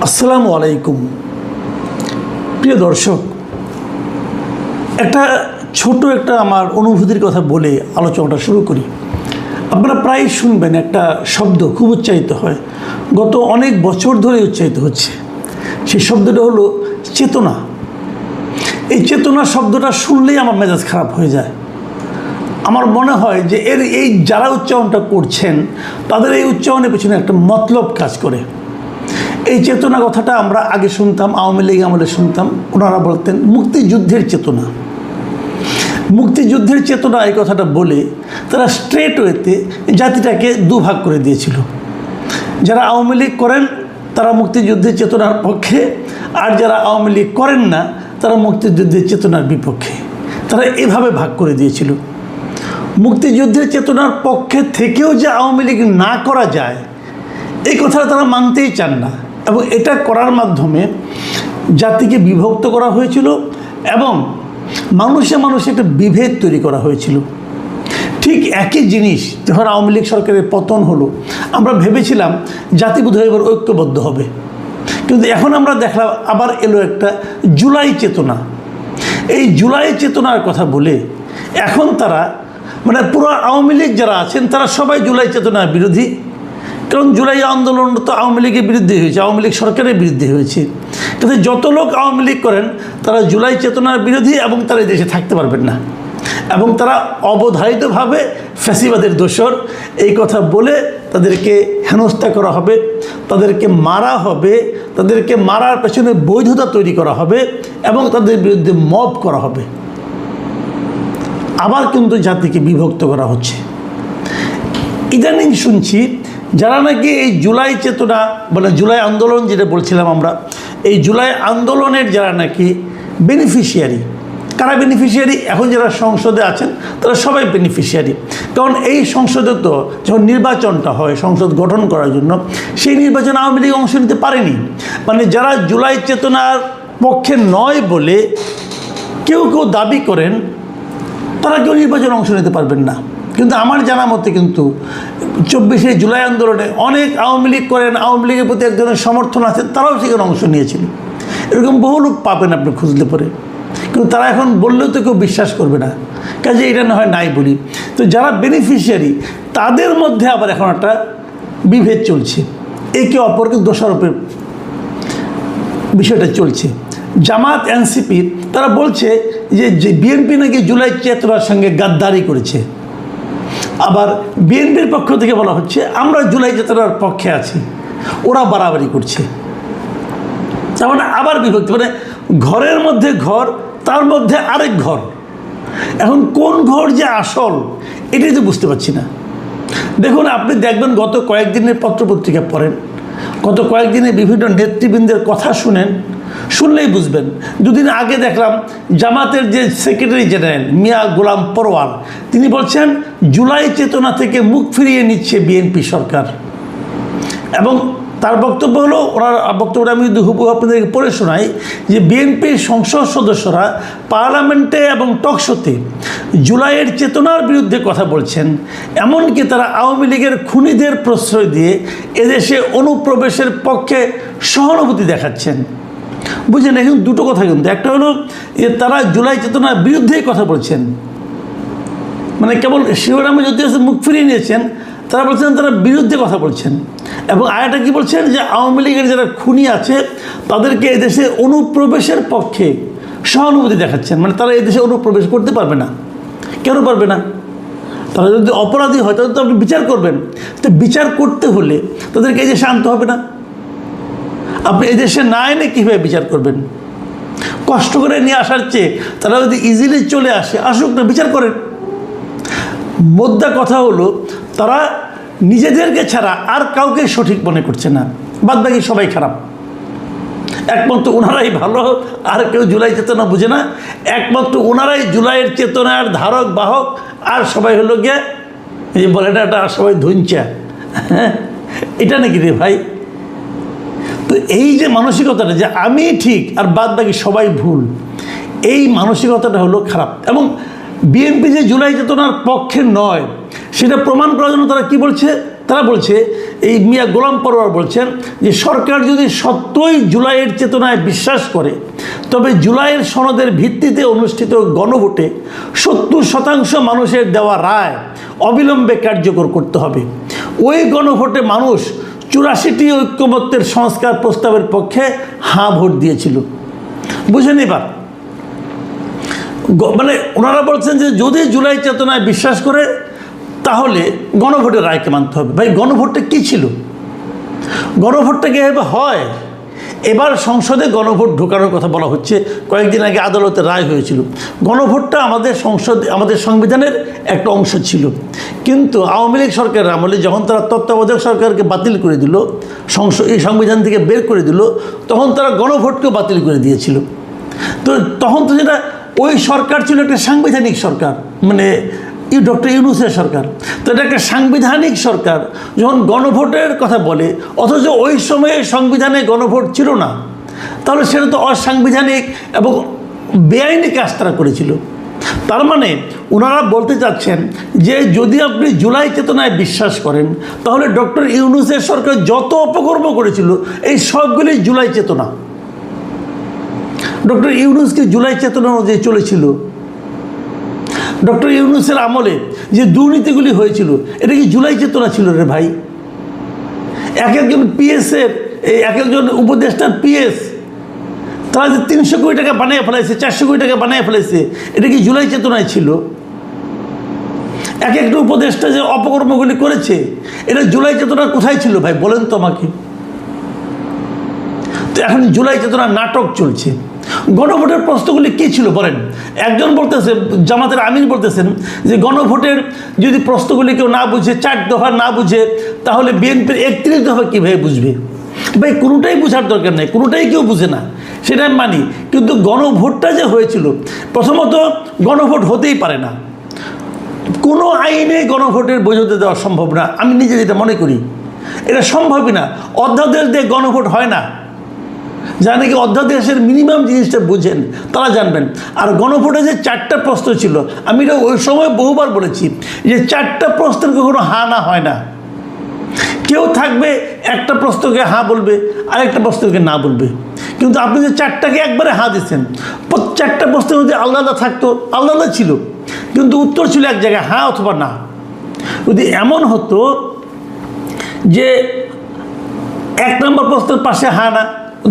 আসসালামু আলাইকুম প্রিয় দর্শক, ছোট একটা আমার অনুভূতির কথা বলে আলোচনাটা শুরু করি। আপনারা প্রায় শুনবেন একটা শব্দ খুব উচ্চারিত হয়, গত অনেক বছর ধরে উচ্চারিত হচ্ছে। সেই শব্দটা হলো চেতনা। এই চেতনা শব্দটা শুনলেই আমার মেজাজ খারাপ হয়ে যায়। আমার মনে হয় যে যারা উচ্চারণটা করছেন তাদের এই উচ্চারণের পেছনে একটা মতলব কাজ করে। এই চেতনা কথাটা আমরা আগে শুনতাম, আওয়ামী লীগ আমলে শুনতাম, ওনারা বলতেন মুক্তিযুদ্ধের চেতনা। মুক্তিযুদ্ধের চেতনা এই কথাটা বলে তারা স্ট্রেট ওয়েতে জাতিটাকে দুভাগ করে দিয়েছিল। যারা আওয়ামী লীগ করেন তারা মুক্তিযুদ্ধের চেতনার পক্ষে, আর যারা আওয়ামী লীগ করেন না তারা মুক্তিযুদ্ধের চেতনার বিপক্ষে। তারা এভাবে ভাগ করে দিয়েছিল। মুক্তিযুদ্ধের চেতনার পক্ষে থেকেও যে আওয়ামী লীগ না করা যায় এই কথাটা তারা মানতেই চান না, এবং এটা করার মাধ্যমে জাতিকে বিভক্ত করা হয়েছিল এবং মানুষে মানুষে একটা বিভেদ তৈরি করা হয়েছিল। ঠিক একই জিনিস যখন আওয়ামী লীগ সরকারের পতন হলো, আমরা ভেবেছিলাম জাতি বোধহয় এবার ঐক্যবদ্ধ হবে, কিন্তু এখন আমরা দেখলাম আবার এলো একটা জুলাই চেতনা। এই জুলাই চেতনার কথা বলে এখন তারা পুরো আওয়ামী লীগ যারা আছেন তারা সবাই জুলাই চেতনার বিরোধী। কারণ জুলাই আন্দোলন তো আওয়ামী লীগের বিরুদ্ধে হয়েছে, আওয়ামী লীগ সরকারের বিরুদ্ধে হয়েছে। কিন্তু যত লোক আওয়ামী লীগ করেন তারা জুলাই চেতনার বিরোধী এবং তারা এই দেশে থাকতে পারবেন না, এবং তারা অবধারিতভাবে ফ্যাসিবাদের দোসর। এই কথা বলে তাদেরকে হেনস্থা করা হবে, তাদেরকে মারা হবে, তাদেরকে মারার পেছনে বৈধতা তৈরি করা হবে এবং তাদের বিরুদ্ধে মব করা হবে। আবার কিন্তু জাতিকে বিভক্ত করা হচ্ছে। ইদানিং শুনছি যারা নাকি এই জুলাই চেতনা জুলাই আন্দোলন যেটা বলছিলাম আমরা, এই জুলাই আন্দোলনের যারা নাকি বেনিফিশিয়ারি, কারা বেনিফিশিয়ারি? এখন যারা সংসদে আছেন তারা সবাই বেনিফিশিয়ারি। কারণ এই সংসদে তো যখন নির্বাচনটা হয় সংসদ গঠন করার জন্য, সেই নির্বাচনে আওয়ামী লীগ অংশ নিতে পারেনি। যারা জুলাই চেতনার পক্ষে নয় বলে কেউ দাবি করেন তারা কেউ নির্বাচনে অংশ নিতে পারবেন না। কিন্তু আমার জানা মতে কিন্তু 24শে জুলাই আন্দোলনে অনেক আওয়ামী লীগ করেন, আওয়ামী লীগের প্রতি এক ধরনের সমর্থন আছে, তারাও সেখানে অংশ নিয়েছিল। এরকম বহু লোক পাবেন আপনি খুঁজলে পরে, কিন্তু তারা এখন বললেও তো কেউ বিশ্বাস করবে না। কাজে এটা না হয় নাই বলি। তো যারা বেনিফিশিয়ারি তাদের মধ্যে আবার এখন একটা বিভেদ চলছে, একে অপরকে দোষারোপের বিষয়টা চলছে। জামাত এনসিপি তারা বলছে যে বিএনপি নাকি জুলাই চেতনার সঙ্গে গাদ্দারি করেছে। আবার বিএনপির পক্ষ থেকে বলা হচ্ছে আমরা জুলাই চেতনার পক্ষে আছি, ওরা বাড়াবাড়ি করছে। তার আবার বিভক্তি, ঘরের মধ্যে ঘর, তার মধ্যে আরেক ঘর। এখন কোন ঘর যে আসল এটাই তো বুঝতে পারছি না। দেখুন, আপনি দেখবেন গত কয়েকদিনের পত্রপত্রিকা পড়েন, গত কয়েকদিনে বিভিন্ন নেতৃবৃন্দের কথা শুনলেই বুঝবেন। দুদিন আগে দেখলাম জামাতের যে সেক্রেটারি জেনারেল মিয়া গোলাম পরওয়ার, তিনি বলছেন জুলাই চেতনা থেকে মুখ ফিরিয়ে নিচ্ছে বিএনপি সরকার। এবং তার বক্তব্য হলো, ওনার বক্তব্যটা আমি যদি হুবহু আপনাদেরকে পড়ে শোনাই, যে বিএনপির সংসদ সদস্যরা পার্লামেন্টে এবং টকশোতে জুলাইয়ের চেতনার বিরুদ্ধে কথা বলছেন। এমনকি তারা আওয়ামী লীগের খুনিদের প্রশ্রয় দিয়ে এদেশে অনুপ্রবেশের পক্ষে সহানুভূতি দেখাচ্ছেন। বুঝলেন, এখন দুটো কথা কিন্তু, একটা হলো যে তারা জুলাই চেতনার বিরুদ্ধেই কথা বলছেন, কেবল শিবরামে যদি মুখ ফিরিয়ে নিয়েছেন, তারা বলছেন তারা বিরুদ্ধে কথা বলছেন। এবং আরেকটা কি বলছেন, যে আওয়ামী লীগের যারা খুনি আছে তাদেরকে এদেশে অনুপ্রবেশের পক্ষে সহানুভূতি দেখাচ্ছেন। তারা এদেশে অনুপ্রবেশ করতে পারবে না। কেন পারবে না? তারা যদি অপরাধী হয় তাহলে তো আপনি বিচার করবেন। তো বিচার করতে হলে তাদেরকে এদেশে আনতে হবে না? আপনি এদেশে না এনে কীভাবে বিচার করবেন? কষ্ট করে নিয়ে আসার চেয়ে তারা যদি ইজিলি চলে আসুক না, বিচার করেন। মোদ্দা কথা হলো তারা নিজেদেরকে ছাড়া আর কাউকে সঠিক মনে করছে না, বাদ বাকি সবাই খারাপ। একমাত্র ওনারাই ভালো, আর কেউ জুলাই চেতনা বুঝে না। একমাত্র ওনারাই জুলাইয়ের চেতনার ধারক বাহক, আর সবাই হলো গিয়ে এই যে বলে এটা সবাই ধুনচা। এটা নাকি রে ভাই? তো এই যে মানসিকতাটা যে আমি ঠিক আর বাদ বাকি সবাই ভুল, এই মানসিকতাটা হলো খারাপ। এবং বিএনপি যে জুলাই চেতনার পক্ষে নয় সেটা প্রমাণ করার জন্য তারা কি বলছে, তারা বলছে, এই মিয়া গোলাম পরোয়ার বলছেন যে সরকার যদি সত্যই জুলাইয়ের চেতনায় বিশ্বাস করে তবে জুলাইয়ের সনদের ভিত্তিতে অনুষ্ঠিত গণভোটে 70% মানুষের দেওয়া রায় অবিলম্বে কার্যকর করতে হবে। ওই গণভোটে মানুষ 84টি ঐক্যমত্যের সংস্কার প্রস্তাবের পক্ষে হাঁ ভোট দিয়েছিল। বুঝেন এবার, মানে ওনারা বলছেন যে যদি জুলাই চেতনায় বিশ্বাস করে তাহলে গণভোটের রায়কে মানতে হবে। ভাই, গণভোটটা কী ছিল? গণভোটটা কীভাবে হয়? এবার সংসদে গণভোট ঢোকানোর কথা বলা হচ্ছে। কয়েকদিন আগে আদালতে রায় হয়েছিল। গণভোটটা আমাদের সংবিধানের একটা অংশ ছিল, কিন্তু আওয়ামী লীগ সরকারের আমলে যখন তারা তত্ত্বাবধায়ক সরকারকে বাতিল করে দিল, এই সংবিধান থেকে বের করে দিল, তখন তারা গণভোটকেও বাতিল করে দিয়েছিল। তো তখন তো যেটা ওই সরকার ছিল একটা সাংবিধানিক সরকার, মানে ডক্টর ইউনূসের সরকার। তো এটা একটা সাংবিধানিক সরকার যখন গণভোটের কথা বলে, অথচ ওই সময়ে সংবিধানে গণভোট ছিল না, তাহলে সেটা তো অসাংবিধানিক এবং বেআইনি কাজ তারা করেছিল। তার মানে ওনারা বলতে চাচ্ছেন যে যদি আপনি জুলাই চেতনায় বিশ্বাস করেন তাহলে ডক্টর ইউনূসের সরকার যত অপকর্ম করেছিল এই সবগুলি জুলাই চেতনা। ডক্টর ইউনূসকে জুলাই চেতনা অনুযায়ী চলেছিল। ডক্টর ইউনূসের আমলে যে দুর্নীতিগুলি হয়েছিল এটা কি জুলাই চেতনা ছিল রে ভাই? এক একজন পিএসের, এক একজন উপদেষ্টার পিএস, তারা যে 300 কোটি টাকা বানিয়ে ফেলাইছে, 400 কোটি টাকা বানিয়ে ফেলাইছে, এটা কি জুলাই চেতনায় ছিল? এক একটা উপদেষ্টা যে অপকর্মগুলি করেছে এটা জুলাই চেতনা কোথায় ছিল ভাই, বলেন তো আমাকে। তো এখন জুলাই চেতনার নাটক চলছে। গণভোটের প্রশ্নগুলি কী ছিল বলেন? একজন বলতেছে, জামাতের আমির বলতেছেন যে গণভোটের যদি প্রশ্নগুলি কেউ না বুঝে, 4 দফা না বুঝে, তাহলে বিএনপির 31 দফা কীভাবে বুঝবে? ভাই, কোনোটাই বোঝার দরকার নেই, কোনোটাই কেউ বুঝে না, সেটা আমি মানি। কিন্তু গণভোটটা যে হয়েছিল, প্রথমত গণভোট হতেই পারে না, কোনো আইনে গণভোটের বৈধতা দেওয়া সম্ভব না। আমি নিজে যেটা মনে করি এটা সম্ভবই না। অধ্যাদেশ দিয়ে গণভোট হয় না। যারা নাকি অধ্যাদেশের মিনিমাম জিনিসটা বুঝেন তারা জানবেন। আর গণভোটে যে 4টা প্রশ্ন ছিল, আমি এটা ওই সময় বহুবার বলেছি যে 4টা প্রশ্নের কখনো হ্যাঁ না হয় না। কেউ থাকবে একটা প্রশ্নকে হ্যাঁ বলবে, আরেকটা প্রশ্নকে না বলবে। কিন্তু আপনি যে 4টাকে একবারে হ্যাঁ দিচ্ছেন, 4টা প্রশ্নের মধ্যে আলাদা থাকতো, আলাদা ছিল, কিন্তু উত্তর ছিল এক জায়গায় হ্যাঁ অথবা না। যদি এমন হতো যে 1 নম্বর প্রশ্নের পাশে হ্যাঁ না,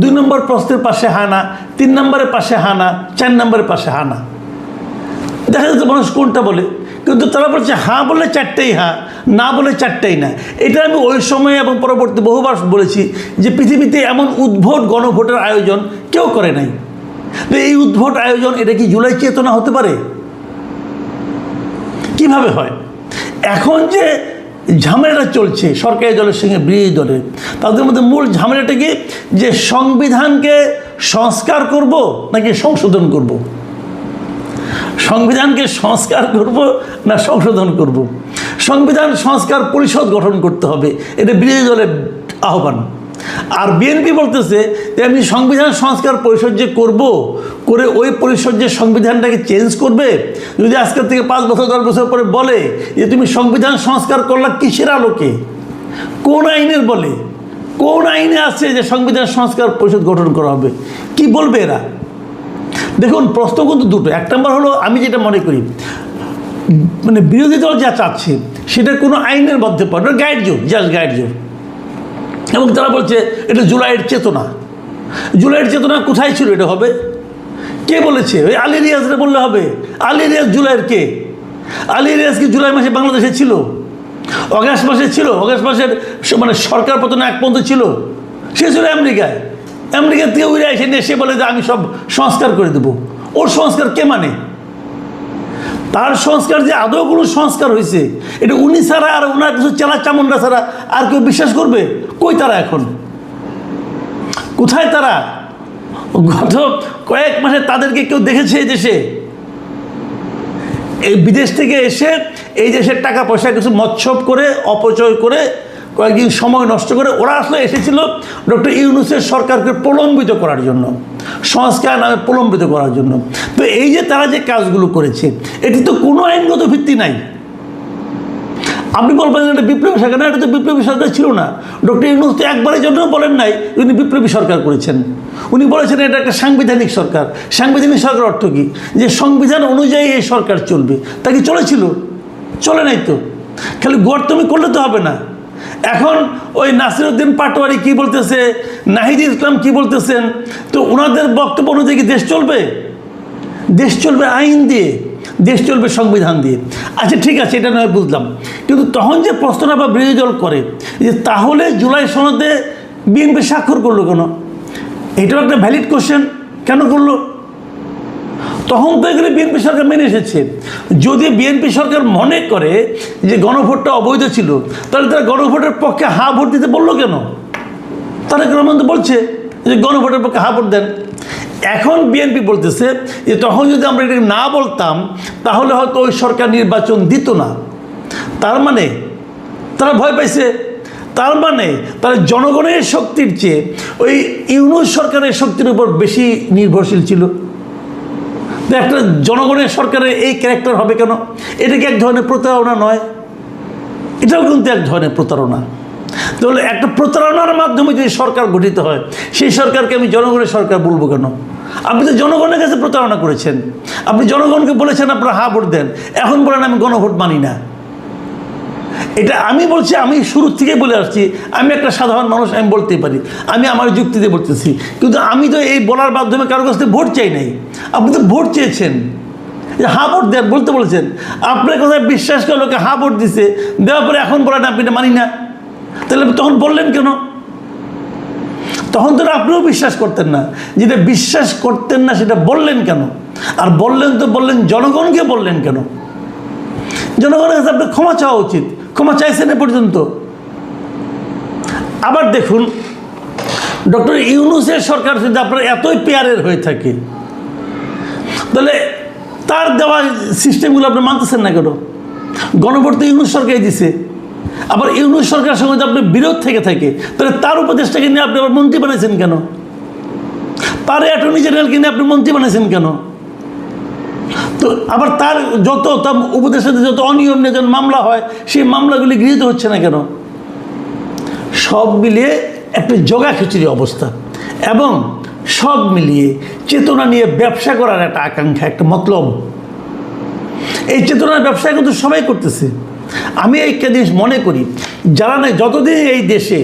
2 নম্বর প্রশ্নের পাশে হ্যাঁ না, 3 নম্বরের পাশে হ্যাঁ না, 4 নম্বরের পাশে হ্যাঁ না, দেখা যাচ্ছে মানুষ কোনটা বলে। কিন্তু তারা বলছে হ্যাঁ বলে 4টাই হ্যাঁ, না বলে 4টাই না। এটা আমি ওই সময় এবং পরবর্তী বহুবার বলেছি যে পৃথিবীতে এমন উদ্ভট গণভোটের আয়োজন কেউ করে নাই। তো এই উদ্ভট আয়োজন, এটা কি জুলাই চেতনা হতে পারে? কিভাবে হয়? এখন যে ঝামেলাটা চলছে সরকারি দলের সঙ্গে বিরোধী দলের, তাদের মধ্যে মূল ঝামেলাটা কি যে সংবিধানকে সংস্কার করব নাকি সংশোধন করব? সংবিধানকে সংস্কার করব না সংশোধন করব? সংবিধান সংস্কার পরিষদ গঠন করতে হবে, এটা বিরোধী দলের আহ্বান। আর বিএনপি বলতেছে যে আমি সংবিধান সংস্কার পরিষদ যে করব, করে ওই পরিষদ যে সংবিধানটাকে চেঞ্জ করবে, যদি আজকের থেকে 5 বছর 10 বছর পরে বলে যে তুমি সংবিধান সংস্কার করলা কিসের আলোকে, কোন আইনের বলে, কোন আইনে আছে যে সংবিধান সংস্কার পরিষদ গঠন করা হবে, কি বলবে এরা? দেখুন, প্রশ্ন কিন্তু দুটো। 1 নম্বর হলো, আমি যেটা মনে করি মানে বিরোধী দল যা চাচ্ছে সেটা কোনো আইনের মধ্যে পড়ে, গাইড জোর, জাস্ট গাইড জোর। এবং তারা বলছে এটা জুলাইয়ের চেতনা। জুলাইয়ের চেতনা কোথায় ছিল? এটা হবে কে বলেছে? ওই আলী রিয়াজরে বললে হবে? আলী রিয়াজ জুলাইয়ের কে? আলী রিয়াজ কি জুলাই মাসে বাংলাদেশে ছিল? অগাস্ট মাসে ছিল? অগাস্ট মাসের মানে সরকার পতনের এক পর্যন্ত ছিল? সে ছিল আমেরিকায়। আমেরিকা থেকে উড়ে এসে নিয়ে সে বলে যে আমি সব সংস্কার করে দেবো। ওর সংস্কার কে মানে? তার সংস্কার যে আদৌ কোনো সংস্কার হয়েছে এটা উনি ছাড়া আর ওনার কিছু চেলা চামুন্ডা ছাড়া আর কেউ বিশ্বাস করবে? কই তারা এখন? কোথায় তারা? গত কয়েক মাসে তাদেরকে কেউ দেখেছে এই দেশে? এই বিদেশ থেকে এসে এই দেশের টাকা পয়সা কিছু মৎসব করে, অপচয় করে, কয়েকদিন সময় নষ্ট করে ওরা আসলে এসেছিল ডক্টর ইউনূসের সরকারকে প্রলম্বিত করার জন্য, সংস্কার নামে প্রলম্বিত করার জন্য। তো এই যে তারা যে কাজগুলো করেছে এটি তো কোনো আইনগত ভিত্তি নাই। আপনি বলবেন এটা বিপ্লবী সরকার, না, এটা তো বিপ্লবী সরকার ছিল না। ডক্টর ইউনূস তো একবারের জন্য বলেন নাই উনি বিপ্লবী সরকার করেছেন। উনি বলেছেন এটা একটা সাংবিধানিক সরকার। সাংবিধানিক সরকার অর্থ কী? যে সংবিধান অনুযায়ী এই সরকার চলবে। তা কি চলেছিল? চলে নাই তো। খালি গোয়ার্তমি করলে তো হবে না। এখন ওই নাসিরউদ্দিন পাটোয়ারি কি বলতেছে, নাহিদ ইসলাম কি বলতেছেন, তো ওনাদের বক্তব্য অনুযায়ী কি দেশ চলবে? দেশ চলবে আইন দিয়ে, দেশ চলবে সংবিধান দিয়ে। আচ্ছা ঠিক আছে, এটা নয় বুঝলাম, কিন্তু তখন যে প্রশ্নটা বা বিরোধী দল করে যে তাহলে জুলাই সনদে বিএনপি স্বাক্ষর করলো কেন? এটাও একটা ভ্যালিড কোশ্চেন। কেন করলো? তখন তো এগুলো বিএনপি সরকার মেনে এসেছে। যদি বিএনপি সরকার মনে করে যে গণভোটটা অবৈধ ছিল, তাহলে তারা গণভোটের পক্ষে হা ভোট দিতে বললো কেন? তারা রহমান তো বলছে যে গণভোটের পক্ষে হা ভোট দেন। এখন বিএনপি বলতেছে যে তখন যদি আমরা এটাকে না বলতাম তাহলে হয়তো ওই সরকার নির্বাচন দিত না। তার মানে তারা ভয় পাইছে। তার মানে তারা জনগণের শক্তির চেয়ে ওই ইউনূস সরকারের শক্তির উপর বেশি নির্ভরশীল ছিল। একটা জনগণের সরকারের এই ক্যারেক্টার হবে কেন? এটা কি এক ধরনের প্রতারণা নয়? এটাও কিন্তু এক ধরনের প্রতারণা। তাহলে একটা প্রতারণার মাধ্যমে যদি সরকার গঠিত হয়, সেই সরকারকে আমি জনগণের সরকার বলবো কেন? আপনি তো জনগণের কাছে প্রতারণা করেছেন। আপনি জনগণকে বলেছেন আপনারা হা ভোট দেন, এখন বলেন আমি গণভোট মানি না। এটা আমি বলছি, আমি শুরু থেকে বলে আসছি, আমি একটা সাধারণ মানুষ, আমি বলতেই পারি, আমি আমার যুক্তিতে বলতেছি। কিন্তু আমি তো এই বলার মাধ্যমে কারোর কাছ থেকে ভোট চাই নাই। আপনি তো ভোট চেয়েছেন, যে হা ভোট দেন বলতে বলেছেন। আপনার কথায় বিশ্বাস করে লোকে হা ভোট দিছে, দেওয়ার পরে এখন বলেন আপনি এটা মানি না। তাহলে তখন বললেন কেন? তখন তো আপনিও বিশ্বাস করতেন না। যেটা বিশ্বাস করতেন না সেটা বললেন কেন? আর বললেন তো বললেন জনগণকে বললেন কেন? জনগণের কাছে আপনার ক্ষমা চাওয়া উচিত। ক্ষমা চাইছেন এ পর্যন্ত? আবার দেখুন, ডক্টর ইউনূসের সরকার যদি আপনার এতই পেয়ারের হয়ে থাকে, তাহলে তার দেওয়া সিস্টেমগুলো আপনি মানতেছেন না কেন? গণভোট তো ইউনূস সরকারই দিছে। আবার ইউনূস সরকারের সঙ্গে যদি আপনার বিরোধ থেকে থাকে, তাহলে তার উপদেশটাকে নিয়ে আপনি আবার মন্ত্রী বানাইছেন কেন? তার অ্যাটর্নি জেনারেলকে নিয়ে আপনি মন্ত্রী বানাইছেন কেন? তো আবার তার যত তার উপদেশের যত অনিয়ম নিয়ে যখন মামলা হয়, সেই মামলাগুলি গৃহীত হচ্ছে না কেন? সব মিলিয়ে একটা জগা খিচুড়ি অবস্থা, এবং সব মিলিয়ে চেতনা নিয়ে ব্যবসা করার একটা আকাঙ্ক্ষা, একটা মতলব। এই চেতনার ব্যবসা কিন্তু সবাই করতেছে। আমি একটা জিনিস মনে করি, যারা নাই যতদিন এই দেশে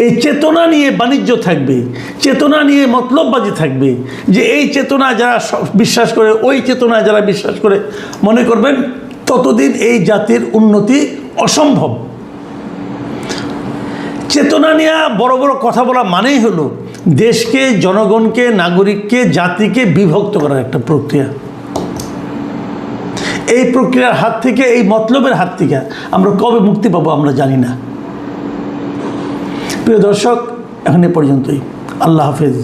এই চেতনা নিয়ে বাণিজ্য থাকবে, চেতনা নিয়ে মতলববাজি থাকবে, যে এই চেতনা যারা বিশ্বাস করে, ওই চেতনা যারা বিশ্বাস করে, মনে করবেন ততদিন এই জাতির উন্নতি অসম্ভব। চেতনা নিয়ে বড় বড় কথা বলা মানেই হলো দেশকে, জনগণকে, নাগরিককে, জাতিকে বিভক্ত করার একটা প্রক্রিয়া। এই প্রক্রিয়ার হাত থেকে, এই মতলবের হাত থেকে আমরা কবে মুক্তি পাবো আমরা জানি না। প্রিয় দর্শক, এখন এ পর্যন্তই। আল্লাহ হাফেজ।